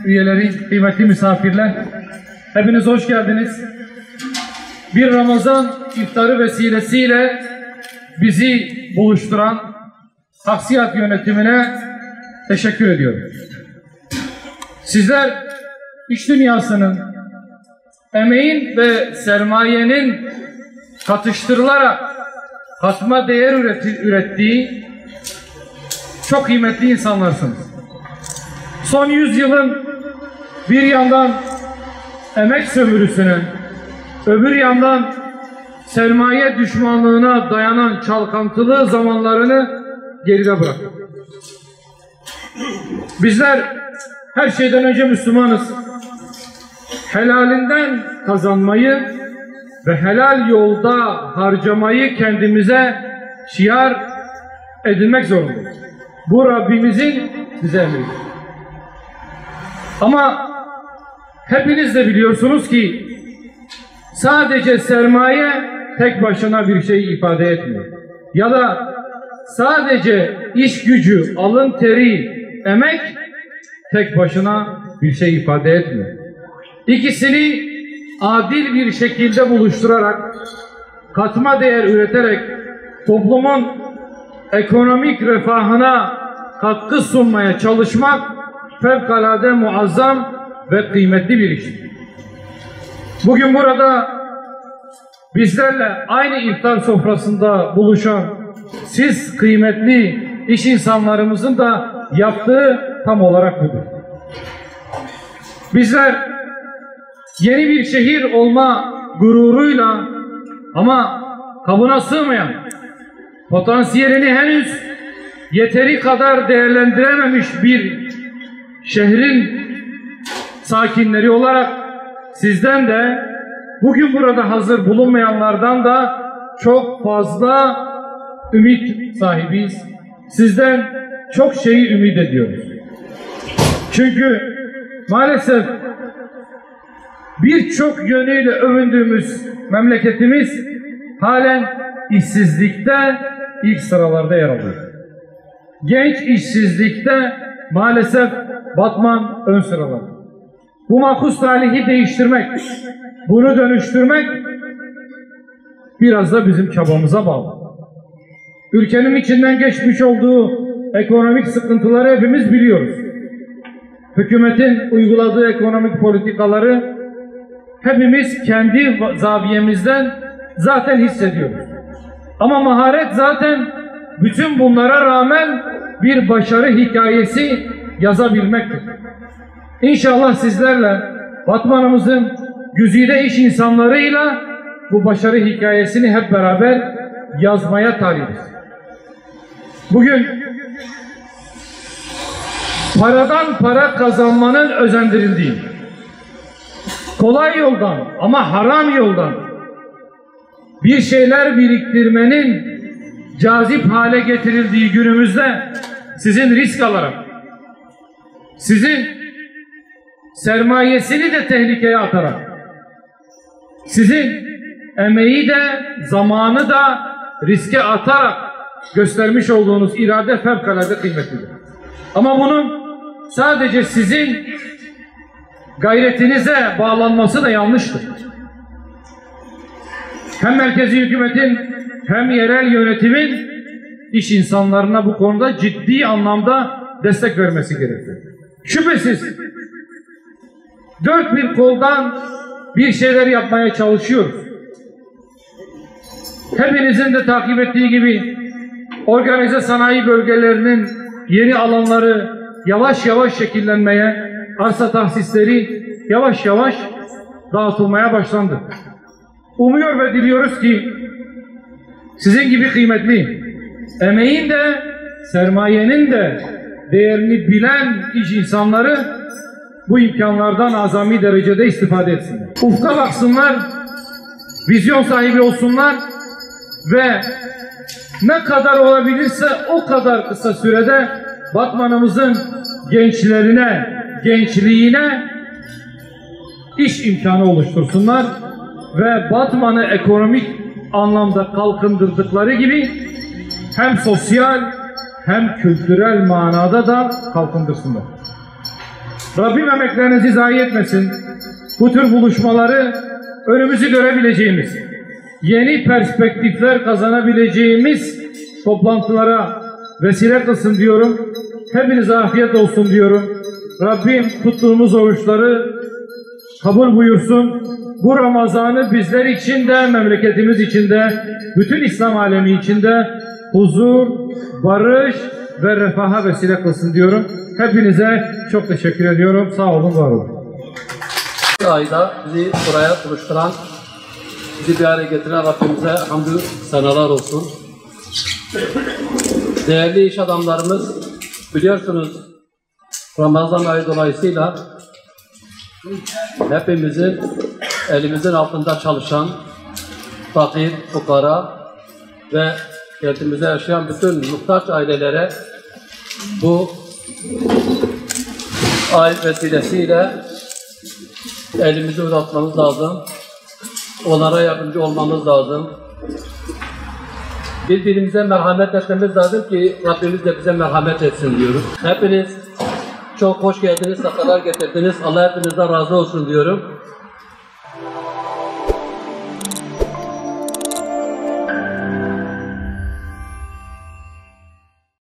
Üyeleri, kıymetli misafirler, hepiniz hoş geldiniz. Bir Ramazan iftarı vesilesiyle bizi buluşturan Aksiyat yönetimine teşekkür ediyorum. Sizler iş dünyasının, emeğin ve sermayenin katıştırılarak katma değer ürettiği çok kıymetli insanlarsınız. Son 100 yılın bir yandan emek sömürüsünün, öbür yandan sermaye düşmanlığına dayanan çalkantılı zamanlarını geride bıraktık. Bizler her şeyden önce Müslümanız. Helalinden kazanmayı ve helal yolda harcamayı kendimize şiar edinmek zorundayız. Bu Rabbimizin bize emridir. Ama hepiniz de biliyorsunuz ki sadece sermaye tek başına bir şey ifade etmiyor. Ya da sadece iş gücü, alın teri, emek tek başına bir şey ifade etmiyor. İkisini adil bir şekilde buluşturarak, katma değer üreterek toplumun ekonomik refahına katkı sunmaya çalışmak fevkalade muazzam ve kıymetli bir iş. Bugün burada bizlerle aynı iftar sofrasında buluşan siz kıymetli iş insanlarımızın da yaptığı tam olarak budur. Bizler yeni bir şehir olma gururuyla ama kabına sığmayan, potansiyelini henüz yeteri kadar değerlendirememiş bir şehrin sakinleri olarak sizden de bugün burada hazır bulunmayanlardan da çok fazla ümit sahibiyiz. Sizden çok şeyi ümit ediyoruz. Çünkü maalesef birçok yönüyle övündüğümüz memleketimiz halen işsizlikte ilk sıralarda yer alıyor. Genç işsizlikte maalesef Batman ön sıralarda. Bu makus talihi değiştirmek, bunu dönüştürmek biraz da bizim çabamıza bağlı. Ülkenin içinden geçmiş olduğu ekonomik sıkıntıları hepimiz biliyoruz. Hükümetin uyguladığı ekonomik politikaları hepimiz kendi zaviyemizden zaten hissediyoruz. Ama maharet zaten bütün bunlara rağmen bir başarı hikayesi yazabilmektir. İnşallah sizlerle Batman'ımızın güzide iş insanlarıyla bu başarı hikayesini hep beraber yazmaya talibiz. Bugün paradan para kazanmanın özendirildiği, kolay yoldan ama haram yoldan bir şeyler biriktirmenin cazip hale getirildiği günümüzde sizin risk alarak, sizin sermayesini de tehlikeye atarak, sizin emeği de zamanı da riske atarak göstermiş olduğunuz irade fevkalade kıymetlidir. Ama bunun sadece sizin gayretinize bağlanması da yanlıştır. Hem merkezi hükümetin hem yerel yönetimin iş insanlarına bu konuda ciddi anlamda destek vermesi gerekiyor. Şüphesiz dört bir koldan bir şeyler yapmaya çalışıyoruz. Hepinizin de takip ettiği gibi organize sanayi bölgelerinin yeni alanları yavaş yavaş şekillenmeye, arsa tahsisleri yavaş yavaş dağıtılmaya başlandı. Umuyor ve diliyoruz ki sizin gibi kıymetli, emeğin de sermayenin de değerini bilen iş insanları bu imkanlardan azami derecede istifade etsinler. Ufka baksınlar, vizyon sahibi olsunlar ve ne kadar olabilirse o kadar kısa sürede Batman'ımızın gençlerine, gençliğine iş imkanı oluştursunlar ve Batman'ı ekonomik anlamda kalkındırdıkları gibi hem sosyal hem kültürel manada da kalkındırsınlar. Rabbim emeklerinizi zayi etmesin. Bu tür buluşmaları önümüzü görebileceğimiz, yeni perspektifler kazanabileceğimiz toplantılara vesile kılsın diyorum. Hepinize afiyet olsun diyorum. Rabbim tuttuğumuz oruçları kabul buyursun. Bu Ramazan'ı bizler için de, memleketimiz için de, bütün İslam alemi için de huzur, barış ve refaha vesile kılsın diyorum. Hepinize çok teşekkür ediyorum. Sağ olun, var olun. Ayda bizi buraya buluşturan, bizi bir araya getiren Rabbimize hamdü senalar olsun. Değerli iş adamlarımız, biliyorsunuz Ramazan ayı dolayısıyla hepimizin elimizin altında çalışan fakir, fukara ve kentimizde yaşayan bütün muhtaç ailelere bu ay vesilesiyle elimizi uzatmamız lazım. Onlara yardımcı olmamız lazım. Birbirimize merhamet etmemiz lazım ki Rabbimiz de bize merhamet etsin diyoruz. Hepiniz çok hoş geldiniz, sefalar getirdiniz. Allah hepinizden razı olsun diyorum.